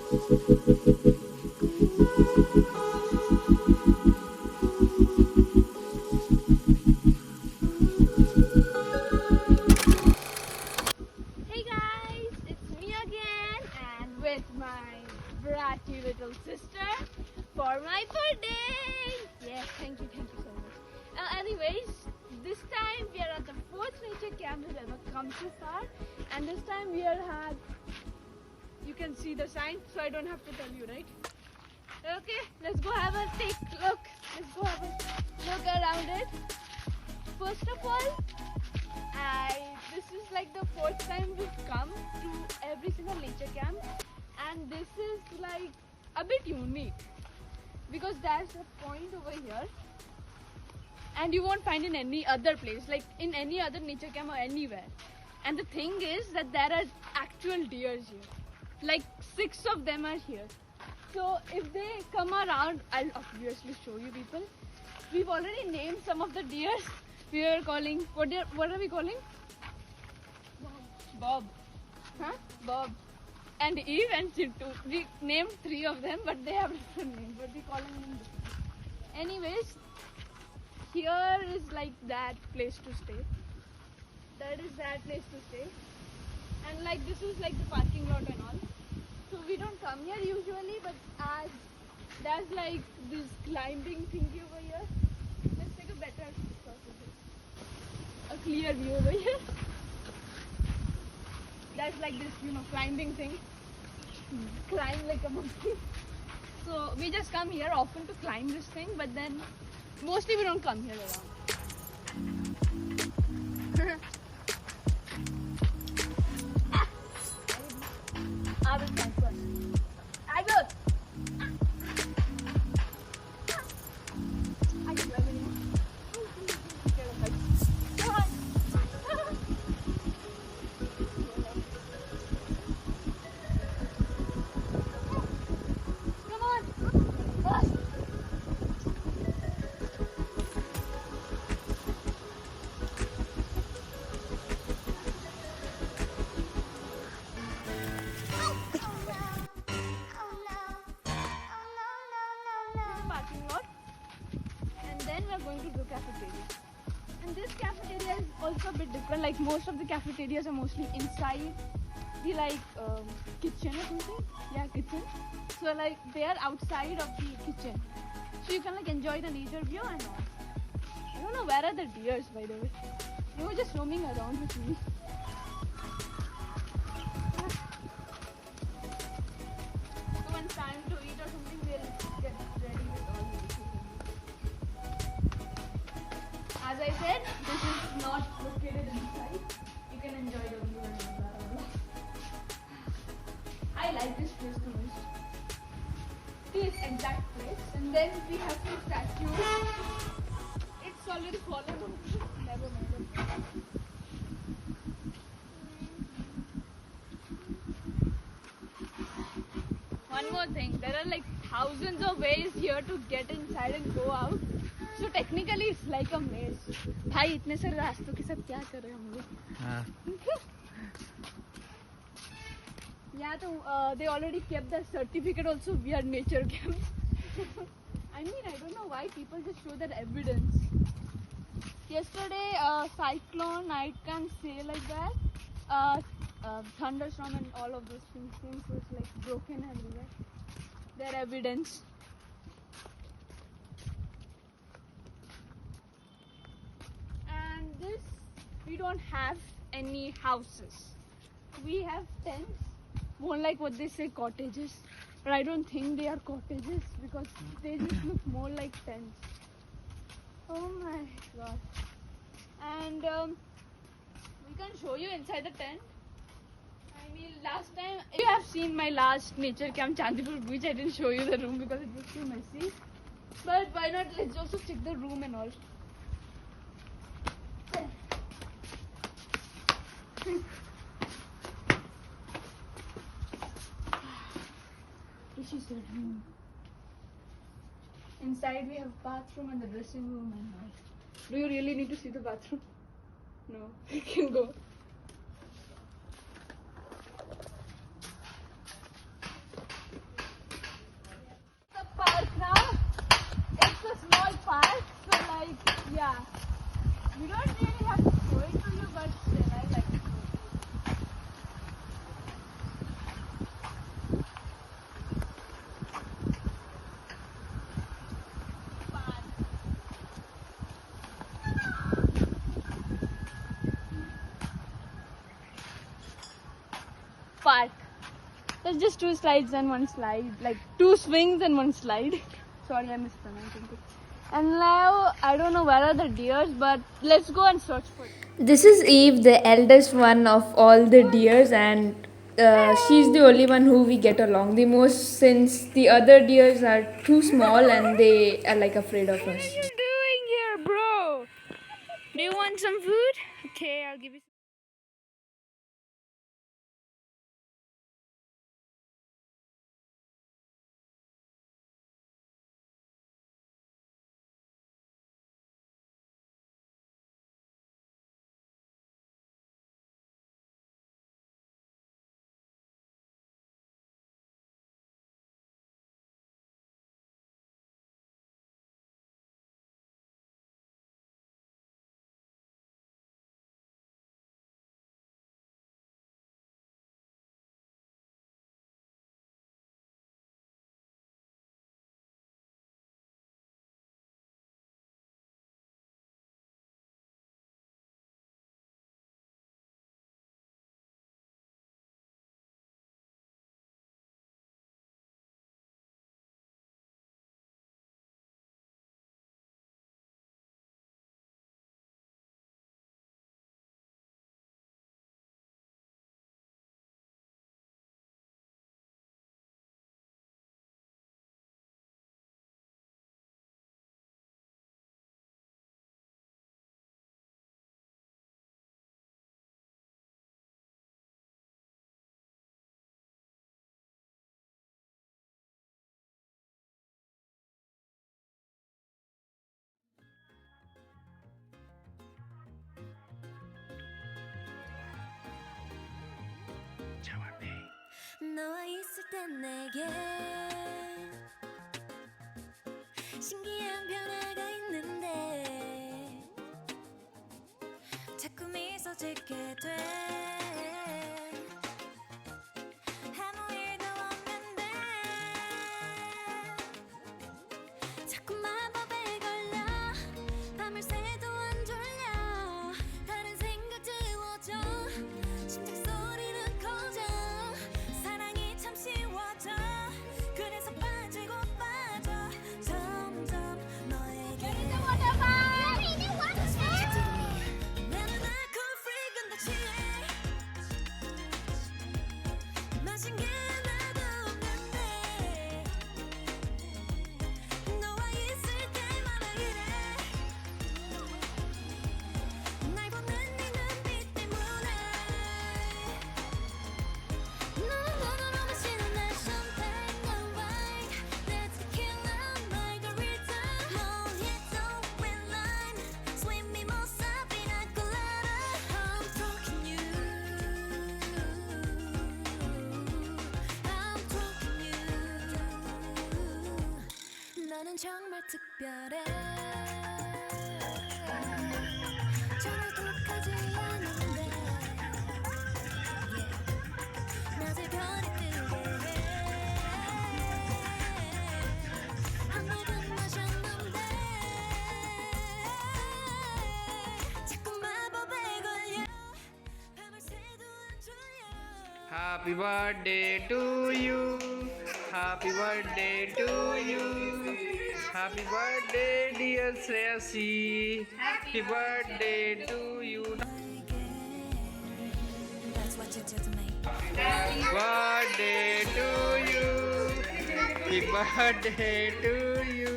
Hey guys, it's me again and with my bratty little sister for my birthday. Yes, thank you so much. Anyways, this time we are at the fourth nature camp we've ever come so far, and this time we are at, you can see the sign, so I don't have to tell you, right? Okay, let's go have a look. Let's go have a look around it. First of all, this is like the fourth time we've come to every single nature camp, and this is like a bit unique because there's a point over here and you won't find in any other place, like in any other nature camp or anywhere. And the thing is that there are actual deers here, like 6 of them are here. So if they come around, I'll obviously show you people. We've already named some of the deers. We are calling, what are we calling? Bob. Huh? Bob. And Eve and Chintu. We named 3 of them, but they have different names, but we call them different. Anyways, here is like that place to stay. That is that place to stay. And like this is like the parking lot and all. So we don't come here usually, but as there's like this climbing thingy over here, let's take a better shot of it. A clear view over here. That's like this, climbing thing. Climb like a monkey. So we just come here often to climb this thing, but then mostly we don't come here around. I will try first. I will. I can love it. Come on. Come on. Parking lot, and then we're going to do cafeteria. And this cafeteria is also a bit different. Like most of the cafeterias are mostly inside the kitchen or something. Yeah, kitchen. So like they are outside of the kitchen, so you can like enjoy the nature view and all. I don't know where are the deers, by the way. They were just roaming around with me. So when it's time to eat or something, we'll get ready with all the dishes. As I said, this is not located inside. You can enjoy the view and all that. I like this place the most. This exact place. And then we have some statues. It's already fallen. Never mind. One more thing, there are like thousands of ways here to get inside and go out. So technically it's like a maze. भाई इतने सारे रास्तों के साथ क्या कर रहे हैं हम लोग? Yeah, so, they already kept the certificate also. We are nature camp. I mean, I don't know why people just show that evidence. Yesterday, cyclone, I can say like that. Thunderstorm and all of those things was like broken everywhere. Their evidence. And this, we don't have any houses. We have tents, more like what they say cottages. But I don't think they are cottages because they just look more like tents. Oh my god. And we can show you inside the tent. I mean, last time, you have seen my last nature camp, Chandipur Beach. I didn't show you the room because it was too messy. But why not, let's also check the room and all. This is the room. Inside we have bathroom and the dressing room and all. Do you really need to see the bathroom? No, you can go. It's just 2 slides and 1 slide, like 2 swings and 1 slide. Sorry, I mispronounced it. And now I don't know where are the deers, but let's go and search for it. This is Eve, the eldest one of all the deers, and she's the only one who we get along the most since the other deers are too small and they are like afraid of us. What are you doing here, bro? Do you want some food? Okay, I'll give you some. 너와 있을 땐 내게 신기한 변화가 있는데 자꾸 미소 짓게 돼 아무 일도 없는데 자꾸 마법에 걸려 밤을 새도 안 졸려 다른 생각 지워져 심장 소리는 커져 사랑이 참 쉬워져 그래서 빠지고 빠져 점점 너에게 나는 alcohol free 근데 취해 마신 게 하나도 없는데 너와 있을 때마다 이래 날 보는 네 눈빛 때문에 너무 맛있는 내 champagne and wine That's tequila margarita mojito with lime sweet mimosa pina colada I'm talking you I'm talking you 너는 정말 특별해 전혀도 가지 않는데 낮에 별이 뜨게 해 한 모금 마셨는데 자꾸 마법에 걸려 밤을 새도 안 졸려 Happy birthday to you. Happy birthday to you. Happy birthday, dear Shreyasi. Happy birthday to you. That's what you do to me Happy birthday to you. Happy birthday to you.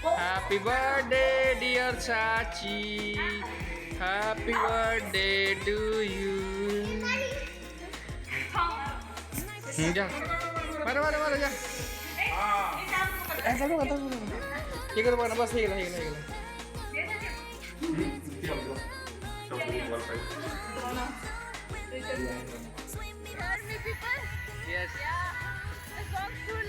Happy birthday, dear Sachi. Happy birthday to you. जा मारो मारो मारो जा ऐसा लो ये करो बस ये गला Army people? Yes. Yeah. The song's too